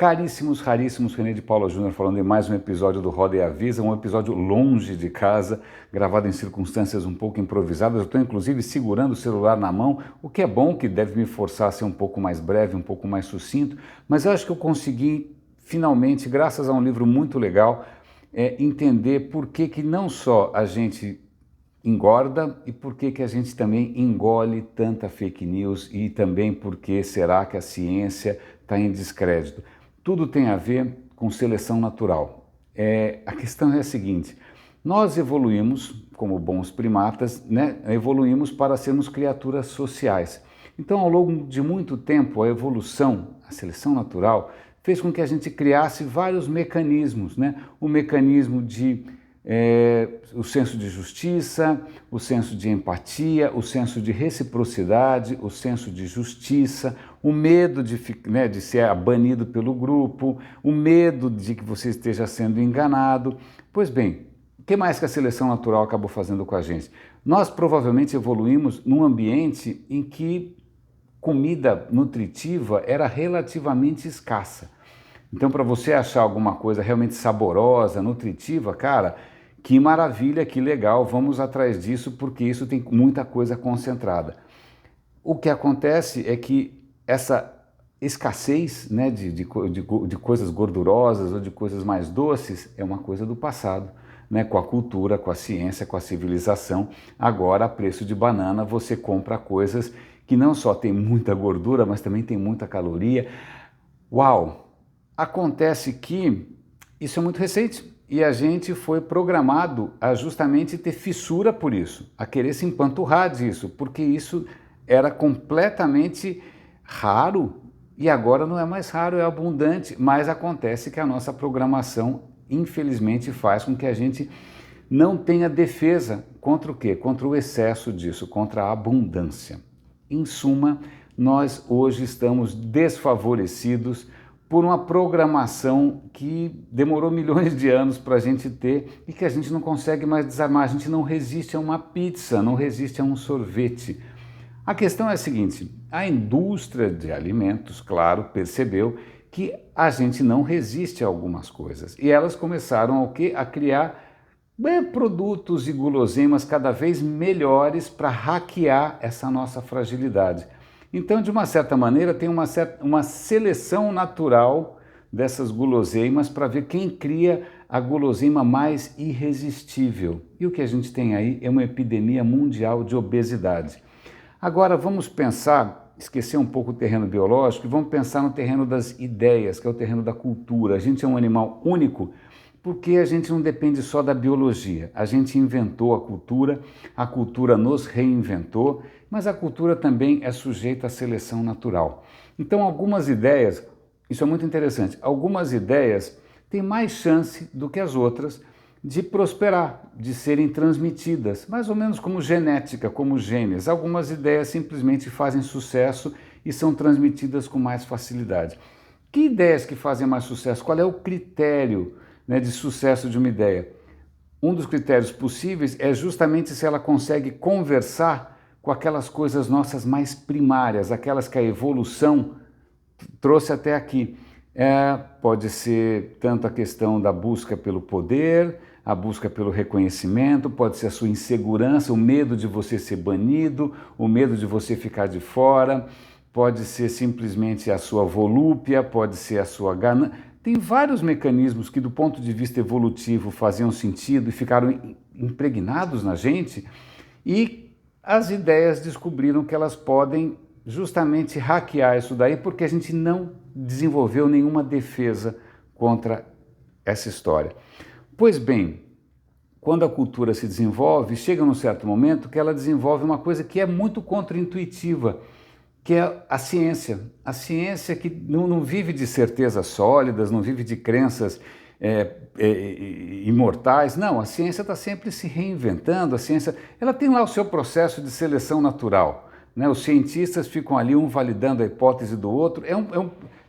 Caríssimos, raríssimos, René de Paula Júnior falando em mais um episódio do Roda e Avisa, um episódio longe de casa, gravado em circunstâncias um pouco improvisadas. Eu estou inclusive segurando o celular na mão, o que é bom, que deve me forçar a ser um pouco mais breve, um pouco mais sucinto, mas eu acho que eu consegui finalmente, graças a um livro muito legal, entender por que não só a gente engorda e por que a gente também engole tanta fake news e também por que será que a ciência está em descrédito. Tudo tem a ver com seleção natural. A questão é a seguinte, nós evoluímos como bons primatas, né? Evoluímos para sermos criaturas sociais. Então, ao longo de muito tempo, a evolução, a seleção natural, fez com que a gente criasse vários mecanismos, né? O mecanismo de o senso de justiça, o senso de empatia, o senso de reciprocidade, o senso de justiça, o medo de ser banido pelo grupo, o medo de que você esteja sendo enganado. Pois bem, o que mais que a seleção natural acabou fazendo com a gente? Nós provavelmente evoluímos num ambiente em que comida nutritiva era relativamente escassa. Então, para você achar alguma coisa realmente saborosa, nutritiva, cara, que maravilha, que legal, vamos atrás disso porque isso tem muita coisa concentrada. O que acontece é que essa escassez, né, de coisas gordurosas ou de coisas mais doces é uma coisa do passado, né, com a cultura, com a ciência, com a civilização. Agora, a preço de banana, você compra coisas que não só tem muita gordura, mas também tem muita caloria. Uau! Acontece que isso é muito recente e a gente foi programado a justamente ter fissura por isso, a querer se empanturrar disso, porque isso era completamente raro e agora não é mais raro, é abundante, mas acontece que a nossa programação, infelizmente, faz com que a gente não tenha defesa contra o quê? Contra o excesso disso, contra a abundância. Em suma, nós hoje estamos desfavorecidos por uma programação que demorou milhões de anos para a gente ter e que a gente não consegue mais desarmar. A gente não resiste a uma pizza, não resiste a um sorvete. A questão é a seguinte, a indústria de alimentos, claro, percebeu que a gente não resiste a algumas coisas. E elas começaram a criar produtos e guloseimas cada vez melhores para hackear essa nossa fragilidade. Então, de uma certa maneira, tem uma seleção natural dessas guloseimas para ver quem cria a guloseima mais irresistível. E o que a gente tem aí é uma epidemia mundial de obesidade. Agora, vamos pensar, esquecer um pouco o terreno biológico e vamos pensar no terreno das ideias, que é o terreno da cultura. A gente é um animal único porque a gente não depende só da biologia. A gente inventou a cultura nos reinventou, mas a cultura também é sujeita à seleção natural. Então, algumas ideias, isso é muito interessante, algumas ideias têm mais chance do que as outras de prosperar, de serem transmitidas, mais ou menos como genética, como genes. Algumas ideias simplesmente fazem sucesso e são transmitidas com mais facilidade. Que ideias que fazem mais sucesso? Qual é o critério, né, de sucesso de uma ideia? Um dos critérios possíveis é justamente se ela consegue conversar com aquelas coisas nossas mais primárias, aquelas que a evolução trouxe até aqui. Pode ser tanto a questão da busca pelo poder, a busca pelo reconhecimento, pode ser a sua insegurança, o medo de você ser banido, o medo de você ficar de fora, pode ser simplesmente a sua volúpia, pode ser a sua ganância. Tem vários mecanismos que, do ponto de vista evolutivo, faziam sentido e ficaram impregnados na gente, e as ideias descobriram que elas podem justamente hackear isso daí, porque a gente não desenvolveu nenhuma defesa contra essa história. Pois bem, quando a cultura se desenvolve, chega num certo momento que ela desenvolve uma coisa que é muito contraintuitiva, que é a ciência. A ciência que não vive de certezas sólidas, não vive de crenças imortais. Não, a ciência está sempre se reinventando, a ciência ela tem lá o seu processo de seleção natural, né? Os cientistas ficam ali, um validando a hipótese do outro.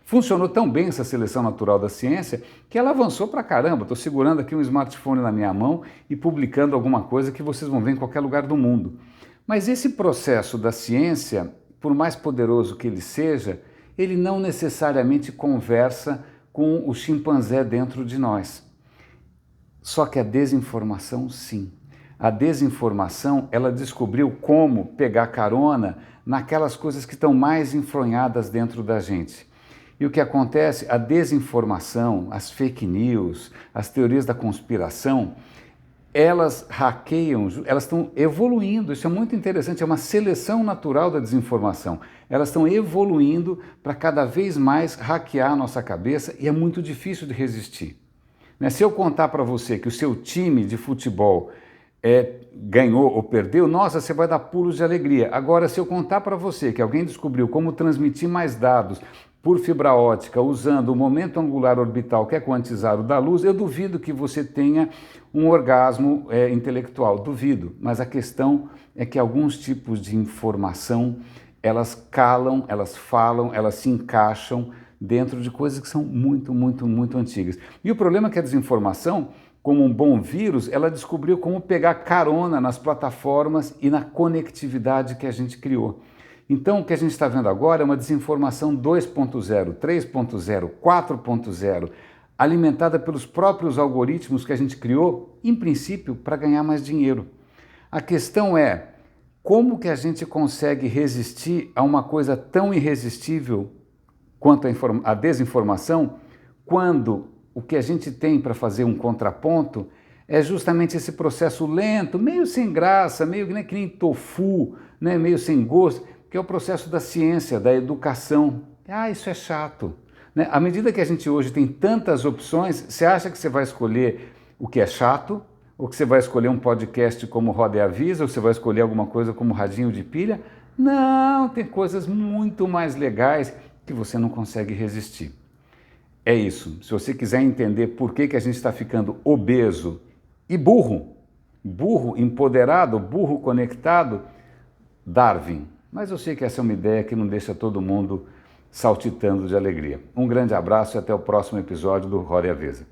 Funcionou tão bem essa seleção natural da ciência que ela avançou pra caramba. Estou segurando aqui um smartphone na minha mão e publicando alguma coisa que vocês vão ver em qualquer lugar do mundo. Mas esse processo da ciência, por mais poderoso que ele seja, ele não necessariamente conversa com o chimpanzé dentro de nós. Só que a desinformação, sim. A desinformação, ela descobriu como pegar carona naquelas coisas que estão mais enfronhadas dentro da gente. E o que acontece? A desinformação, as fake news, as teorias da conspiração, elas hackeiam, elas estão evoluindo, isso é muito interessante, é uma seleção natural da desinformação. Elas estão evoluindo para cada vez mais hackear a nossa cabeça e é muito difícil de resistir. Se eu contar para você que o seu time de futebol ganhou ou perdeu, nossa, você vai dar pulos de alegria. Agora, se eu contar para você que alguém descobriu como transmitir mais dados por fibra ótica usando o momento angular orbital, que é quantizado da luz, eu duvido que você tenha um orgasmo intelectual, duvido. Mas a questão é que alguns tipos de informação, elas calam, elas falam, elas se encaixam dentro de coisas que são muito, muito, muito antigas. E o problema é que a desinformação, como um bom vírus, ela descobriu como pegar carona nas plataformas e na conectividade que a gente criou. Então, o que a gente está vendo agora é uma desinformação 2.0, 3.0, 4.0, alimentada pelos próprios algoritmos que a gente criou, em princípio, para ganhar mais dinheiro. A questão é, como que a gente consegue resistir a uma coisa tão irresistível quanto a desinformação, quando o que a gente tem para fazer um contraponto é justamente esse processo lento, meio sem graça, meio que nem tofu, né, meio sem gosto, que é o processo da ciência, da educação. Isso é chato. Né? À medida que a gente hoje tem tantas opções, você acha que você vai escolher o que é chato? Ou que você vai escolher um podcast como Roda e Avisa? Ou você vai escolher alguma coisa como Radinho de Pilha? Não, tem coisas muito mais legais que você não consegue resistir. É isso. Se você quiser entender por que a gente está ficando obeso e burro empoderado, burro conectado, Darwin. Mas eu sei que essa é uma ideia que não deixa todo mundo saltitando de alegria. Um grande abraço e até o próximo episódio do Roda e Avisa.